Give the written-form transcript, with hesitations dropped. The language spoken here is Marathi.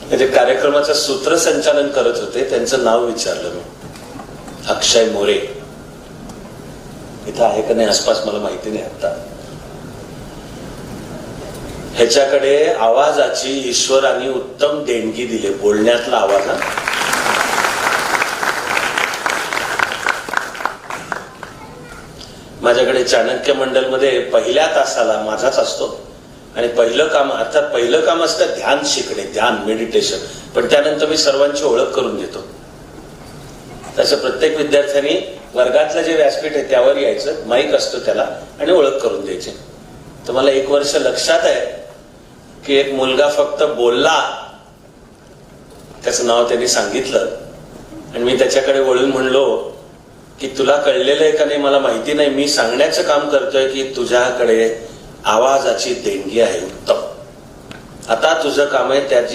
म्हणजे कार्यक्रमाचं सूत्रसंचालन करत होते, त्यांचं नाव विचारलं मी, अक्षय मोरे. इथं आहे का नाही आसपास मला माहिती नाही. आता ह्याच्याकडे आवाजाची ईश्वराने उत्तम देणगी दिली, बोलण्यातला आवाज. माझ्याकडे चाणक्य मंडलमध्ये पहिल्या तासाला माझाच असतो आणि पहिलं काम, अर्थात पहिलं काम असतं ध्यान शिकणे, ध्यान, मेडिटेशन. पण त्यानंतर मी सर्वांची ओळख करून देतो. तसं प्रत्येक विद्यार्थ्यांनी वर्गातलं जे व्यासपीठ आहे त्यावर यायचं, माईक असतो त्याला, आणि ओळख करून द्यायची. तर मला 1 वर्ष लक्षात आहे की एक मुलगा फक्त बोलला, त्याचं नाव त्यांनी सांगितलं आणि मी त्याच्याकडे वळून म्हणलो की तुला कळलेलं आहे का नाही मला माहिती नाही, मी सांगण्याचं काम करतोय की तुझ्याकडे आवाजाची देणगी आहे उत्तम. आता तुझं काम आहे त्याची